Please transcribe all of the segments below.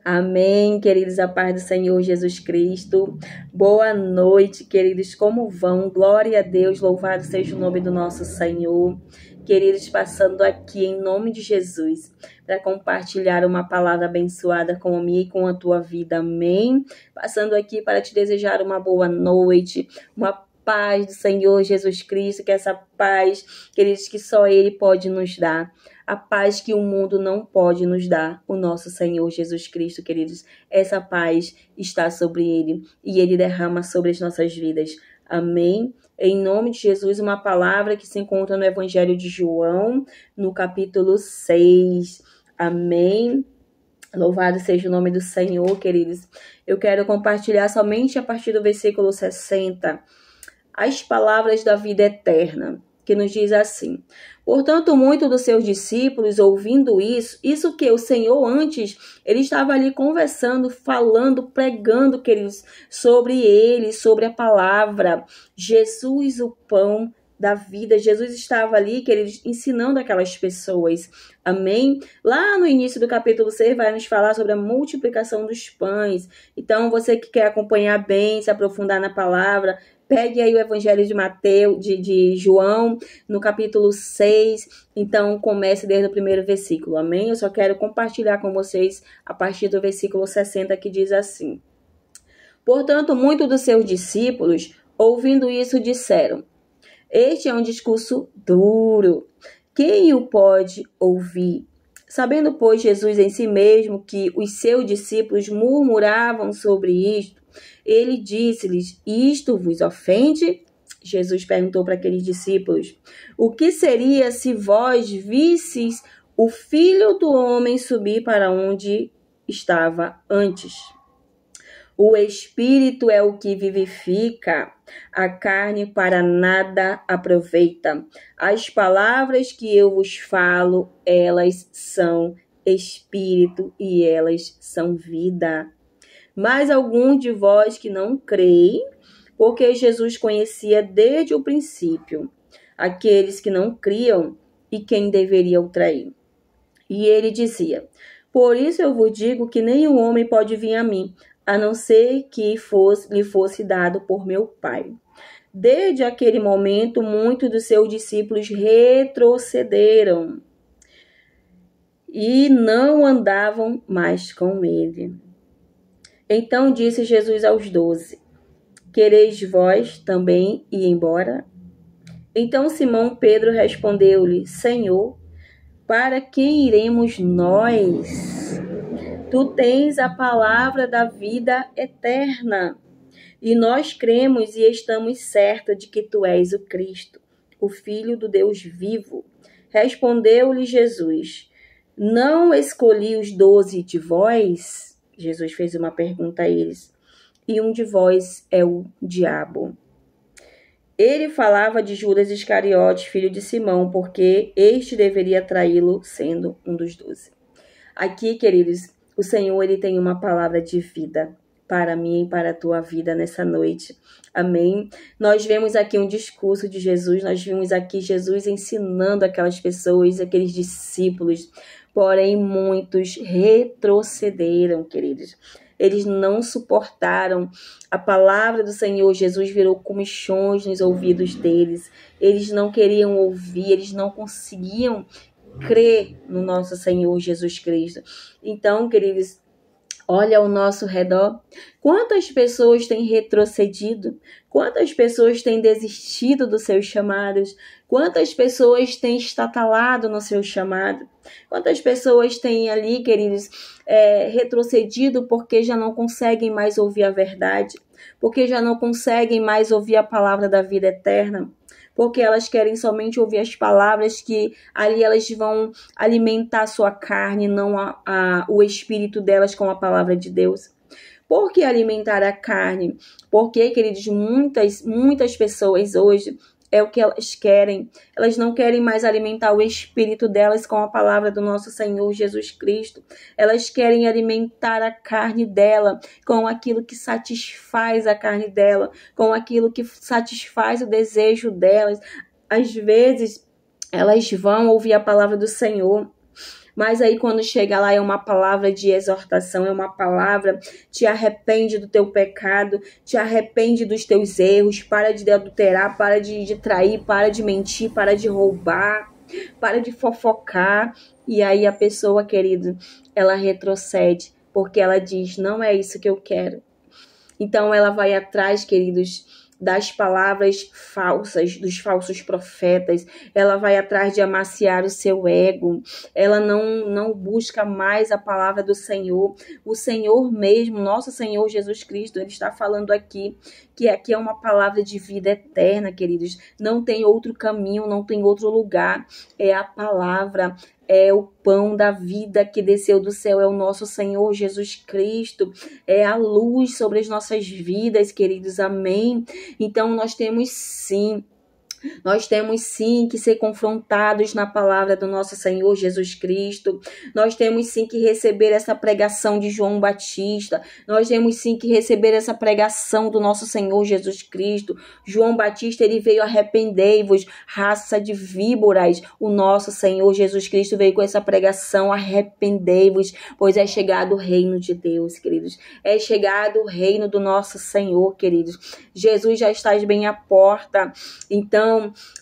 Amém, queridos, a paz do Senhor Jesus Cristo. Boa noite, queridos, como vão? Glória a Deus, louvado seja o nome do nosso Senhor. Queridos, passando aqui em nome de Jesus, para compartilhar uma palavra abençoada com a minha e com a tua vida, amém? Passando aqui para te desejar uma boa noite, uma paz do Senhor Jesus Cristo, que essa paz, queridos, que só Ele pode nos dar. A paz que o mundo não pode nos dar, o nosso Senhor Jesus Cristo, queridos. Essa paz está sobre Ele e Ele derrama sobre as nossas vidas. Amém? Em nome de Jesus, uma palavra que se encontra no Evangelho de João, no capítulo 6. Amém? Louvado seja o nome do Senhor, queridos. Eu quero compartilhar somente a partir do versículo 60 as palavras da vida eterna, que nos diz assim: portanto, muitos dos seus discípulos, ouvindo isso que o Senhor antes, ele estava ali conversando, falando, pregando, queridos, sobre ele, sobre a palavra. Jesus, o pão da vida. Jesus estava ali, queridos, ensinando aquelas pessoas. Amém? Lá no início do capítulo 6 vai nos falar sobre a multiplicação dos pães. Então, você que quer acompanhar bem, se aprofundar na palavra, pegue aí o Evangelho de Mateus, de João, no capítulo 6. Então, comece desde o primeiro versículo. Amém? Eu só quero compartilhar com vocês a partir do versículo 60, que diz assim: portanto, muitos dos seus discípulos, ouvindo isso, disseram: este é um discurso duro. Quem o pode ouvir? Sabendo, pois, Jesus em si mesmo que os seus discípulos murmuravam sobre isto, ele disse-lhes: isto vos ofende? Jesus perguntou para aqueles discípulos: o que seria se vós visseis o Filho do Homem subir para onde estava antes? O Espírito é o que vivifica, a carne para nada aproveita. As palavras que eu vos falo, elas são Espírito e elas são vida. Mas alguns de vós que não creem, porque Jesus conhecia desde o princípio aqueles que não criam e quem deveria o trair. E ele dizia: por isso eu vos digo que nenhum homem pode vir a mim, a não ser que lhe fosse dado por meu Pai. Desde aquele momento, muitos dos seus discípulos retrocederam e não andavam mais com ele. Então disse Jesus aos 12: quereis vós também ir embora? Então Simão Pedro respondeu-lhe: Senhor, para quem iremos nós? Tu tens a palavra da vida eterna, e nós cremos e estamos certos de que tu és o Cristo, o Filho do Deus vivo. Respondeu-lhe Jesus: não escolhi os 12 de vós? Jesus fez uma pergunta a eles. E um de vós é o diabo. Ele falava de Judas Iscariotes, filho de Simão, porque este deveria traí-lo, sendo um dos 12. Aqui, queridos, o Senhor, ele tem uma palavra de vida para mim e para a tua vida nessa noite. Amém? Nós vemos aqui um discurso de Jesus, nós vimos aqui Jesus ensinando aquelas pessoas, aqueles discípulos, porém muitos retrocederam, queridos. Eles não suportaram a palavra do Senhor. Jesus virou comichões nos ouvidos deles. Eles não queriam ouvir, eles não conseguiam crer no nosso Senhor Jesus Cristo. Então, queridos, olha ao nosso redor. Quantas pessoas têm retrocedido? Quantas pessoas têm desistido dos seus chamados? Quantas pessoas têm estatalado no seu chamado? Quantas pessoas têm ali, queridos, retrocedido porque já não conseguem mais ouvir a verdade? Porque já não conseguem mais ouvir a palavra da vida eterna? Porque elas querem somente ouvir as palavras que ali elas vão alimentar a sua carne, não o espírito delas com a palavra de Deus. Por que alimentar a carne? Porque, queridos, muitas pessoas hoje é o que elas querem. Elas não querem mais alimentar o espírito delas com a palavra do nosso Senhor Jesus Cristo. Elas querem alimentar a carne dela com aquilo que satisfaz a carne dela, com aquilo que satisfaz o desejo delas. Às vezes, elas vão ouvir a palavra do Senhor. Mas aí quando chega lá é uma palavra de exortação, é uma palavra, te arrepende do teu pecado, te arrepende dos teus erros, para de adulterar, para de trair, para de mentir, para de roubar, para de fofocar. E aí a pessoa, querido, ela retrocede, porque ela diz, não é isso que eu quero. Então ela vai atrás, queridos, das palavras falsas, dos falsos profetas. Ela vai atrás de amaciar o seu ego. Ela não busca mais a palavra do Senhor. O Senhor mesmo, nosso Senhor Jesus Cristo, ele está falando aqui que aqui é uma palavra de vida eterna, queridos. Não tem outro caminho, não tem outro lugar. É a palavra, é o pão da vida que desceu do céu, é o nosso Senhor Jesus Cristo, é a luz sobre as nossas vidas, queridos, amém? Então nós temos sim que ser confrontados na palavra do nosso Senhor Jesus Cristo. Nós temos sim que receber essa pregação de João Batista. Nós temos sim que receber essa pregação do nosso Senhor Jesus Cristo. João Batista, ele veio: arrependei-vos, raça de víboras. O nosso Senhor Jesus Cristo veio com essa pregação: arrependei-vos, pois é chegado o reino de Deus, queridos. É chegado o reino do nosso Senhor, queridos. Jesus já está bem à porta. Então,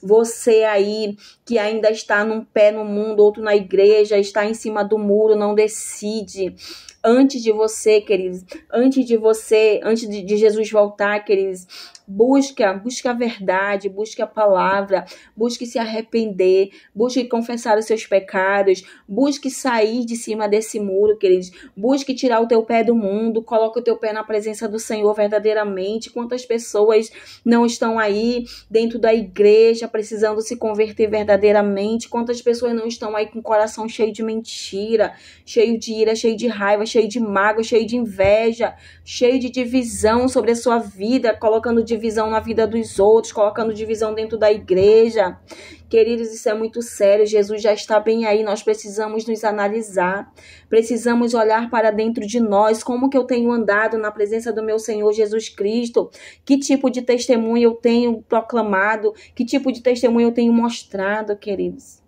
você aí que ainda está num pé no mundo, outro na igreja, está em cima do muro, não decide. Antes de você, queridos, antes de Jesus voltar, queridos, busca a verdade, busque a palavra, busque se arrepender, busque confessar os seus pecados, busque sair de cima desse muro, queridos, busque tirar o teu pé do mundo, coloque o teu pé na presença do Senhor verdadeiramente. Quantas pessoas não estão aí dentro da igreja precisando se converter verdadeiramente? Quantas pessoas não estão aí com o coração cheio de mentira, cheio de ira, cheio de raiva, cheio de mágoa, cheio de inveja, cheio de divisão sobre a sua vida, colocando divisão na vida dos outros, colocando divisão dentro da igreja. Queridos, isso é muito sério. Jesus já está bem aí. Nós precisamos nos analisar. Precisamos olhar para dentro de nós. Como que eu tenho andado na presença do meu Senhor Jesus Cristo? Que tipo de testemunho eu tenho proclamado? Que tipo de testemunho eu tenho mostrado, queridos?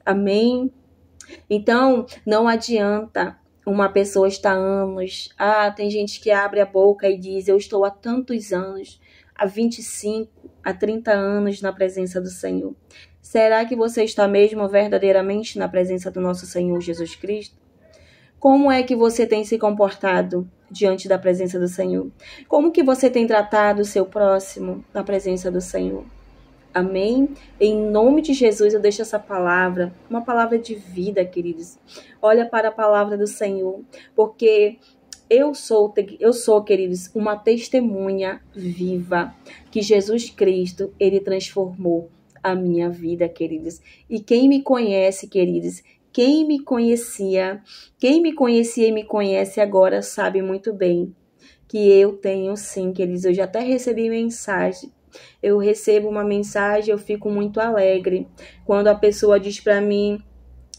Amém? Então, não adianta uma pessoa estar anos. Tem gente que abre a boca e diz: eu estou há tantos anos, há 25, há 30 anos na presença do Senhor. Será que você está mesmo verdadeiramente na presença do nosso Senhor Jesus Cristo? Como é que você tem se comportado diante da presença do Senhor? Como que você tem tratado o seu próximo na presença do Senhor? Amém? Em nome de Jesus eu deixo essa palavra, uma palavra de vida, queridos. Olha para a palavra do Senhor, porque eu sou, queridos, uma testemunha viva que Jesus Cristo, ele transformou a minha vida, queridos. E quem me conhece, queridos, quem me conhecia e me conhece agora sabe muito bem que eu tenho sim, queridos. Eu já até recebi mensagem. Eu recebo uma mensagem, eu fico muito alegre quando a pessoa diz para mim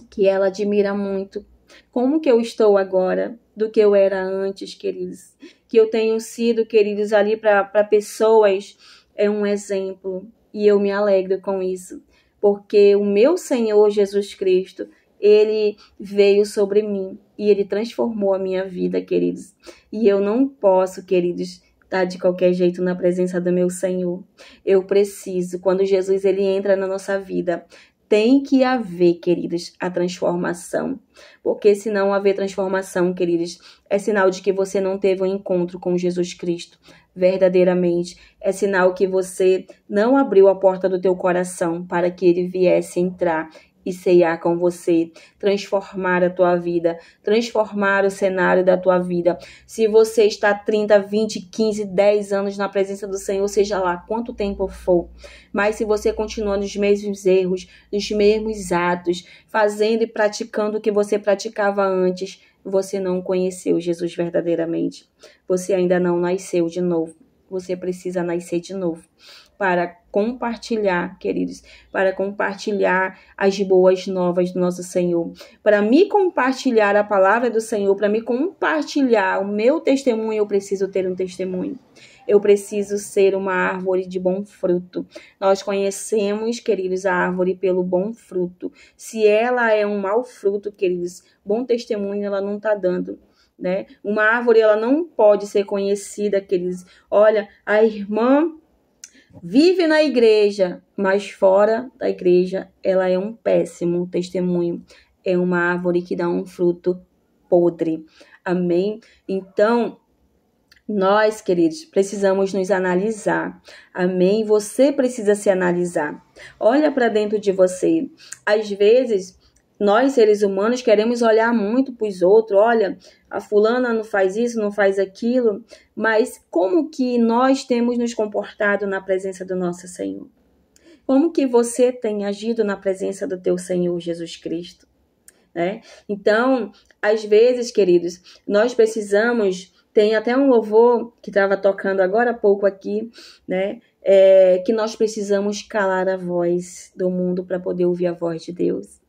que ela admira muito como que eu estou agora do que eu era antes, queridos. Que eu tenho sido, queridos, ali para pessoas é um exemplo. E eu me alegro com isso, porque o meu Senhor Jesus Cristo, ele veio sobre mim e ele transformou a minha vida, queridos. E eu não posso, queridos, estar de qualquer jeito na presença do meu Senhor. Eu preciso, quando Jesus ele entra na nossa vida, tem que haver, queridos, a transformação. Porque se não haver transformação, queridos, é sinal de que você não teve um encontro com Jesus Cristo verdadeiramente. É sinal que você não abriu a porta do teu coração para que ele viesse entrar e ceiar com você, transformar a tua vida, transformar o cenário da tua vida. Se você está 30, 20, 15, 10 anos na presença do Senhor, seja lá quanto tempo for, mas se você continua nos mesmos erros, nos mesmos atos, fazendo e praticando o que você praticava antes, você não conheceu Jesus verdadeiramente. Você ainda não nasceu de novo. Você precisa nascer de novo. para compartilhar, queridos, para compartilhar as boas novas do nosso Senhor. Para me compartilhar a palavra do Senhor, para me compartilhar o meu testemunho, eu preciso ter um testemunho. Eu preciso ser uma árvore de bom fruto. Nós conhecemos, queridos, a árvore pelo bom fruto. Se ela é um mau fruto, queridos, bom testemunho ela não está dando, né? Uma árvore, ela não pode ser conhecida, queridos. Olha, a irmã vive na igreja, mas fora da igreja ela é um péssimo testemunho. É uma árvore que dá um fruto podre. Amém? Então, nós, queridos, precisamos nos analisar. Amém? Você precisa se analisar. Olha para dentro de você. Às vezes, nós, seres humanos, queremos olhar muito para os outros. Olha, a fulana não faz isso, não faz aquilo. Mas como que nós temos nos comportado na presença do nosso Senhor? Como que você tem agido na presença do teu Senhor Jesus Cristo? Né? Então, às vezes, queridos, nós precisamos... Tem até um louvor que estava tocando agora há pouco aqui, né? Que nós precisamos calar a voz do mundo para poder ouvir a voz de Deus.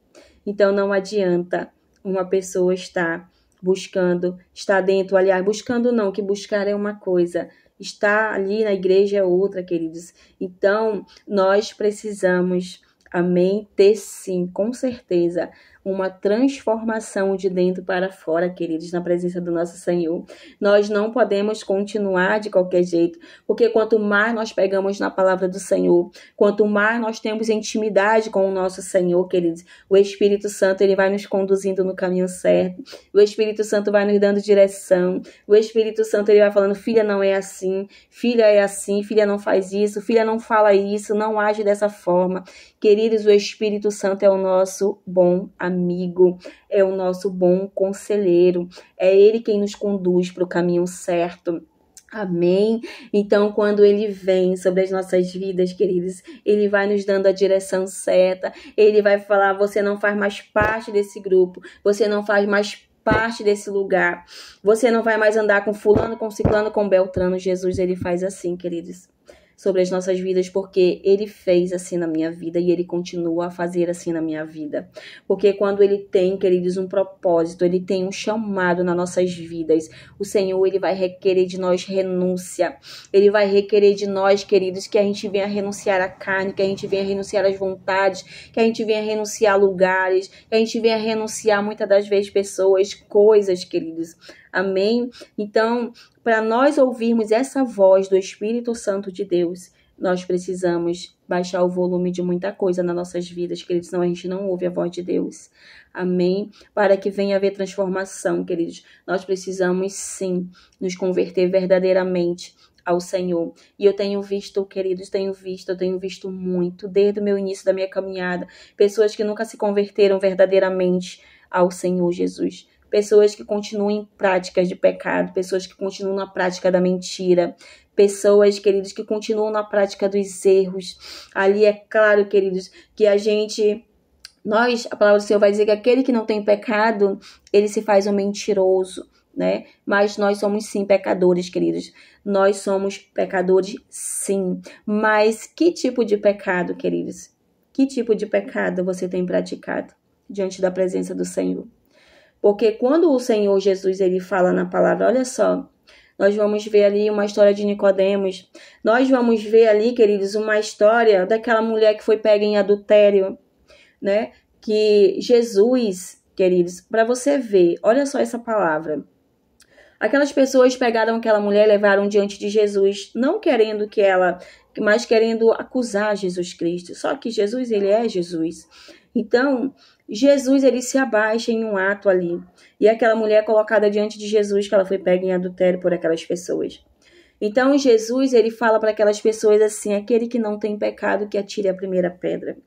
Então, não adianta uma pessoa estar buscando, estar dentro, aliás, buscando não, que buscar é uma coisa, estar ali na igreja é outra, queridos. Então, nós precisamos, amém, ter sim, com certeza, uma transformação de dentro para fora, queridos, na presença do nosso Senhor. Nós não podemos continuar de qualquer jeito, porque quanto mais nós pegamos na palavra do Senhor, quanto mais nós temos intimidade com o nosso Senhor, queridos, o Espírito Santo, ele vai nos conduzindo no caminho certo, o Espírito Santo vai nos dando direção, o Espírito Santo, ele vai falando, filha, não é assim, filha não faz isso, filha não fala isso, não age dessa forma. Queridos, o Espírito Santo é o nosso bom amigo, é o nosso bom conselheiro, é ele quem nos conduz para o caminho certo. Amém? Então, quando ele vem sobre as nossas vidas, queridos, ele vai nos dando a direção certa, ele vai falar, você não faz mais parte desse grupo, você não faz mais parte desse lugar, você não vai mais andar com fulano, com ciclano, com beltrano. Jesus, ele faz assim, queridos, sobre as nossas vidas, porque ele fez assim na minha vida e ele continua a fazer assim na minha vida. Porque quando ele tem, queridos, um propósito, ele tem um chamado nas nossas vidas, o Senhor, ele vai requerer de nós renúncia. Ele vai requerer de nós, queridos, que a gente venha renunciar à carne, que a gente venha renunciar às vontades, que a gente venha renunciar a lugares, que a gente venha renunciar muitas das vezes pessoas, coisas, queridos. Amém? Então, para nós ouvirmos essa voz do Espírito Santo de Deus, nós precisamos baixar o volume de muita coisa nas nossas vidas, queridos, senão a gente não ouve a voz de Deus. Amém? Para que venha haver transformação, queridos, nós precisamos sim nos converter verdadeiramente ao Senhor. E eu tenho visto, queridos, eu tenho visto muito, desde o meu início da minha caminhada, pessoas que nunca se converteram verdadeiramente ao Senhor Jesus. Pessoas que continuam em práticas de pecado, pessoas que continuam na prática da mentira, pessoas, queridos, que continuam na prática dos erros. Ali é claro, queridos, que a palavra do Senhor vai dizer que aquele que não tem pecado, ele se faz um mentiroso, né? Mas nós somos sim pecadores, queridos. Nós somos pecadores, sim. Mas que tipo de pecado, queridos? Que tipo de pecado você tem praticado diante da presença do Senhor? Porque quando o Senhor Jesus, ele fala na palavra, olha só, nós vamos ver ali uma história de Nicodemos, nós vamos ver ali, queridos, uma história daquela mulher que foi pega em adultério, né? Que Jesus, queridos, para você ver, olha só essa palavra. Aquelas pessoas pegaram aquela mulher e levaram diante de Jesus, não querendo que ela, mas querendo acusar Jesus Cristo. Só que Jesus, ele é Jesus. Então, Jesus, ele se abaixa em um ato ali. E aquela mulher é colocada diante de Jesus, que ela foi pega em adultério por aquelas pessoas. Então, Jesus, ele fala para aquelas pessoas assim, aquele que não tem pecado, que atire a primeira pedra.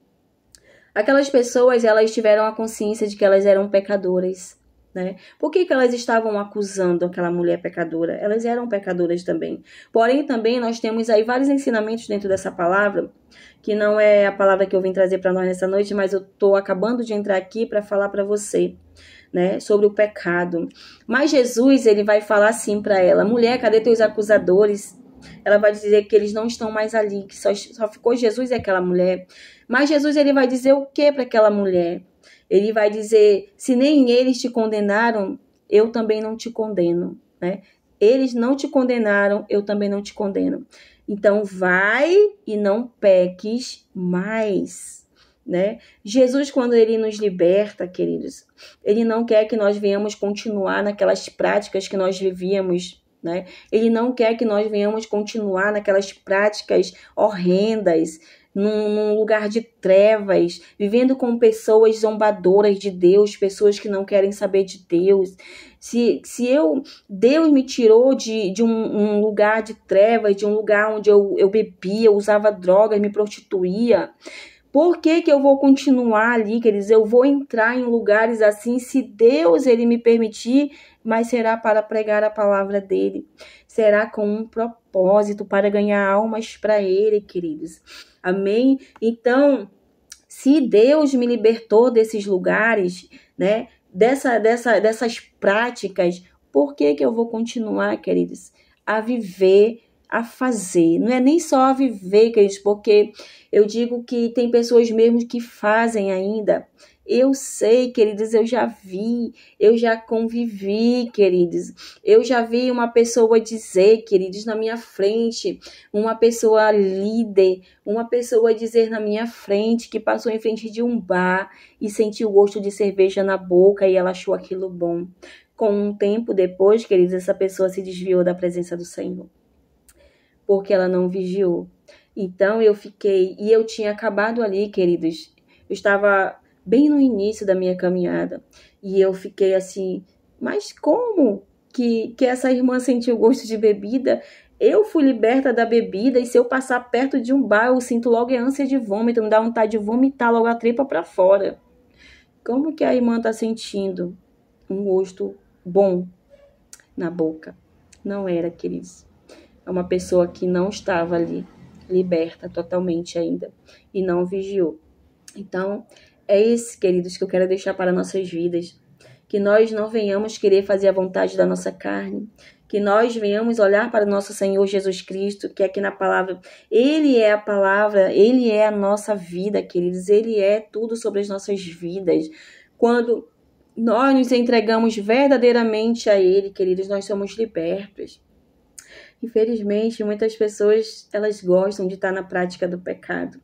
Aquelas pessoas, elas tiveram a consciência de que elas eram pecadoras, né? Por que elas estavam acusando aquela mulher pecadora? Elas eram pecadoras também. Porém, também nós temos aí vários ensinamentos dentro dessa palavra, que não é a palavra que eu vim trazer para nós nessa noite, mas eu estou acabando de entrar aqui para falar para você, né, sobre o pecado. Mas Jesus, ele vai falar assim para ela, mulher, cadê teus acusadores? Ela vai dizer que eles não estão mais ali, que só ficou Jesus e aquela mulher. Mas Jesus, ele vai dizer o que para aquela mulher? Ele vai dizer, se nem eles te condenaram, eu também não te condeno, né? Eles não te condenaram, eu também não te condeno. Então, vai e não peques mais, né? Jesus, quando ele nos liberta, queridos, ele não quer que nós venhamos continuar naquelas práticas que nós vivíamos, né? Ele não quer que nós venhamos continuar naquelas práticas horrendas, num lugar de trevas, vivendo com pessoas zombadoras de Deus, pessoas que não querem saber de Deus. Deus me tirou de um lugar de trevas, de um lugar onde eu bebia, eu usava drogas, me prostituía. Por que eu vou continuar ali, queridos? Eu vou entrar em lugares assim, se Deus ele me permitir, mas será para pregar a palavra dele. Será com um propósito para ganhar almas para ele, queridos. Amém? Então, se Deus me libertou desses lugares, né? Dessas práticas, por que eu vou continuar, queridos, a viver, a fazer? Não é nem só a viver, queridos, porque eu digo que tem pessoas mesmo que fazem ainda. Eu sei, queridos, eu já vi, eu já convivi, queridos. Eu já vi uma pessoa dizer, queridos, na minha frente, uma pessoa líder, uma pessoa dizer na minha frente que passou em frente de um bar e sentiu o gosto de cerveja na boca e ela achou aquilo bom. Com um tempo depois, queridos, essa pessoa se desviou da presença do Senhor, porque ela não vigiou. Então eu fiquei, e eu tinha acabado ali, queridos, eu estava bem no início da minha caminhada, e eu fiquei assim, mas como que essa irmã sentiu gosto de bebida? Eu fui liberta da bebida, e se eu passar perto de um bar, eu sinto logo a ânsia de vômito, me dá vontade de vomitar logo a tripa para fora. Como que a irmã está sentindo um gosto bom na boca? Não era, queridos. É uma pessoa que não estava ali, liberta totalmente ainda, e não vigiou. Então, é esse, queridos, que eu quero deixar para nossas vidas. Que nós não venhamos querer fazer a vontade da nossa carne. Que nós venhamos olhar para o nosso Senhor Jesus Cristo, que aqui na palavra, Ele é a palavra, Ele é a nossa vida, queridos. Ele é tudo sobre as nossas vidas. Quando nós nos entregamos verdadeiramente a Ele, queridos, nós somos libertos. Infelizmente, muitas pessoas, elas gostam de estar na prática do pecado.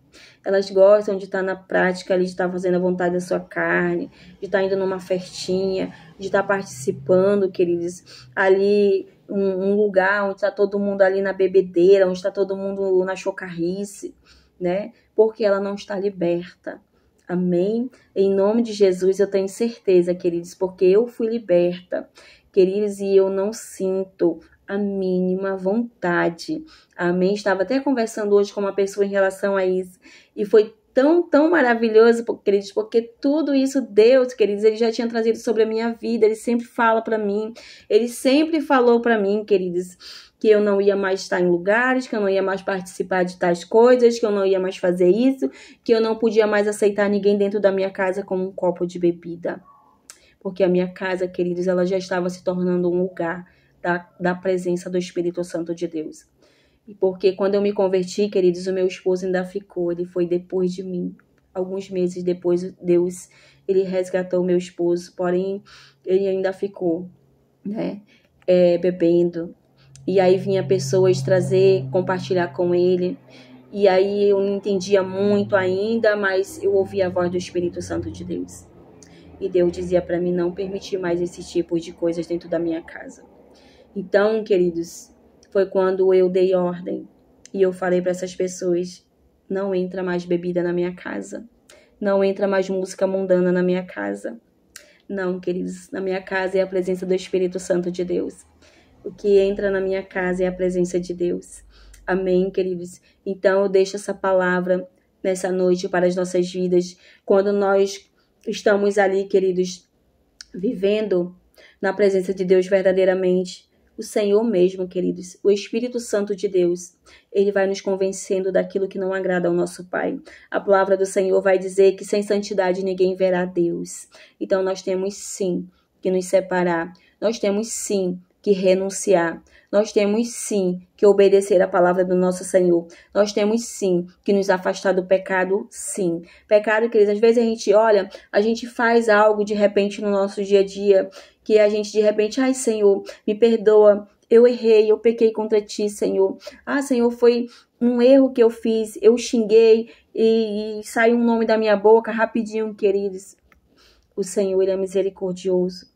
Elas gostam de estar na prática ali, de estar fazendo a vontade da sua carne, de estar indo numa festinha, de estar participando, queridos, ali, um lugar onde está todo mundo ali na bebedeira, onde está todo mundo na chocarrice, né? Porque ela não está liberta. Amém? Em nome de Jesus, eu tenho certeza, queridos, porque eu fui liberta, queridos, e eu não sinto a mínima vontade. Amém? Estava até conversando hoje com uma pessoa em relação a isso, e foi tão maravilhoso, queridos, porque tudo isso Deus, queridos, Ele já tinha trazido sobre a minha vida. Ele sempre fala para mim, Ele sempre falou para mim, queridos, que eu não ia mais estar em lugares, que eu não ia mais participar de tais coisas, que eu não ia mais fazer isso, que eu não podia mais aceitar ninguém dentro da minha casa com um copo de bebida. Porque a minha casa, queridos, ela já estava se tornando um lugar da presença do Espírito Santo de Deus. E porque quando eu me converti, queridos, o meu esposo ainda ficou, ele foi depois de mim. Alguns meses depois, Deus, ele resgatou o meu esposo, porém, ele ainda ficou, né, bebendo. E aí vinha pessoas trazer, compartilhar com ele. E aí eu não entendia muito ainda, mas eu ouvia a voz do Espírito Santo de Deus. E Deus dizia para mim não permitir mais esse tipo de coisas dentro da minha casa. Então, queridos, foi quando eu dei ordem e eu falei para essas pessoas, não entra mais bebida na minha casa, não entra mais música mundana na minha casa. Não, queridos, na minha casa é a presença do Espírito Santo de Deus. O que entra na minha casa é a presença de Deus. Amém, queridos? Então, eu deixo essa palavra nessa noite para as nossas vidas, quando nós estamos ali, queridos, vivendo na presença de Deus verdadeiramente. O Senhor mesmo, queridos, o Espírito Santo de Deus, ele vai nos convencendo daquilo que não agrada ao nosso Pai. A palavra do Senhor vai dizer que sem santidade ninguém verá Deus. Então nós temos sim que nos separar. Nós temos sim que renunciar. Nós temos sim que obedecer a palavra do nosso Senhor. Nós temos sim que nos afastar do pecado, sim. Pecado, queridos, às vezes a gente faz algo de repente no nosso dia a dia, que a gente de repente, ai Senhor, me perdoa, eu errei, eu pequei contra ti, Senhor. Ah, Senhor, foi um erro que eu fiz, eu xinguei e saiu um nome da minha boca rapidinho, queridos. O Senhor, Ele é misericordioso.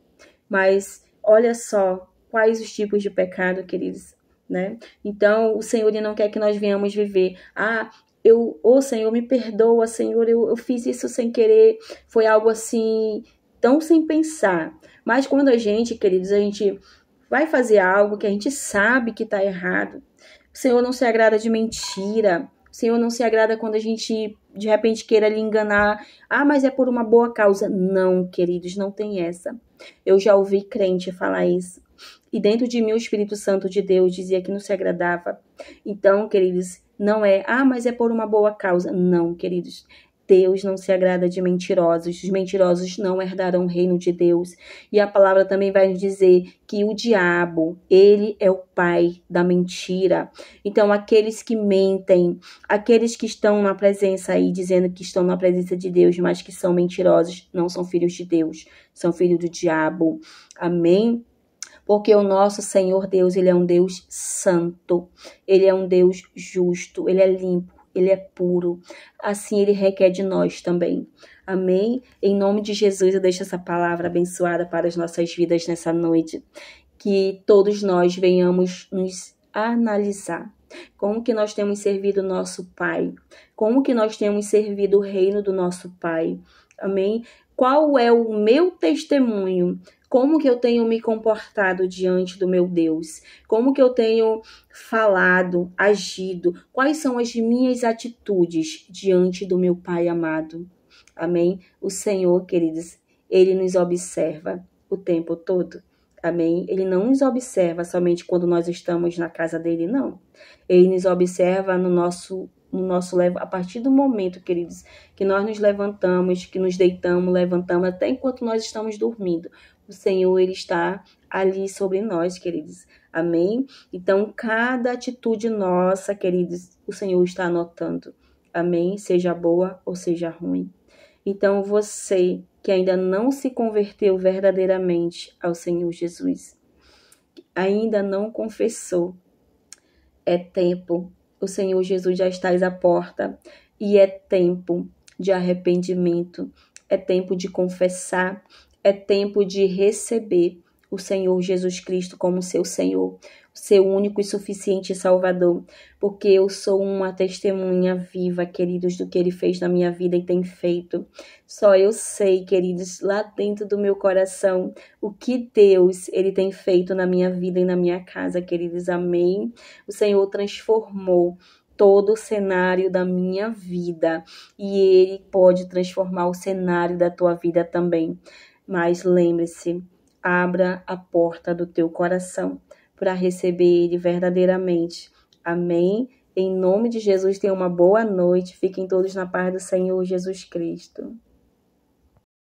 Mas olha só quais os tipos de pecado, queridos, né? Então, o Senhor, Ele não quer que nós venhamos viver. Senhor, me perdoa, Senhor, eu fiz isso sem querer. Foi algo assim, tão sem pensar. Mas quando a gente, queridos, a gente vai fazer algo que a gente sabe que está errado, o Senhor não se agrada de mentira. O Senhor não se agrada quando a gente, de repente, queira lhe enganar. Ah, mas é por uma boa causa. Não, queridos, não tem essa. Eu já ouvi crente falar isso. E dentro de mim o Espírito Santo de Deus dizia que não se agradava. Então, queridos, não é, mas é por uma boa causa. Não, queridos. Deus não se agrada de mentirosos. Os mentirosos não herdarão o reino de Deus. E a palavra também vai nos dizer que o diabo, ele é o pai da mentira. Então, aqueles que mentem, aqueles que estão na presença aí, dizendo que estão na presença de Deus, mas que são mentirosos, não são filhos de Deus, são filhos do diabo. Amém? Porque o nosso Senhor Deus, Ele é um Deus santo, Ele é um Deus justo, Ele é limpo, Ele é puro. Assim Ele requer de nós também. Amém? Em nome de Jesus, eu deixo essa palavra abençoada para as nossas vidas nessa noite. Que todos nós venhamos nos analisar. Como que nós temos servido o nosso Pai? Como que nós temos servido o reino do nosso Pai? Amém? Qual é o meu testemunho? Como que eu tenho me comportado diante do meu Deus? Como que eu tenho falado, agido? Quais são as minhas atitudes diante do meu Pai amado? Amém? O Senhor, queridos, Ele nos observa o tempo todo. Amém? Ele não nos observa somente quando nós estamos na casa dele, não. Ele nos observa a partir do momento, queridos, que nós nos levantamos, que nos deitamos, levantamos, até enquanto nós estamos dormindo. O Senhor, Ele está ali sobre nós, queridos. Amém? Então, cada atitude nossa, queridos, o Senhor está anotando. Amém? Seja boa ou seja ruim. Então, você que ainda não se converteu verdadeiramente ao Senhor Jesus, ainda não confessou, é tempo. O Senhor Jesus já está à porta e é tempo de arrependimento, é tempo de confessar, é tempo de receber o Senhor Jesus Cristo como seu Senhor, seu único e suficiente Salvador, porque eu sou uma testemunha viva, queridos, do que Ele fez na minha vida e tem feito. Só eu sei, queridos, lá dentro do meu coração, o que Deus, Ele tem feito na minha vida e na minha casa, queridos, amém? O Senhor transformou todo o cenário da minha vida e Ele pode transformar o cenário da tua vida também. Mas lembre-se, abra a porta do teu coração para receber Ele verdadeiramente. Amém? Em nome de Jesus, tenham uma boa noite. Fiquem todos na paz do Senhor Jesus Cristo.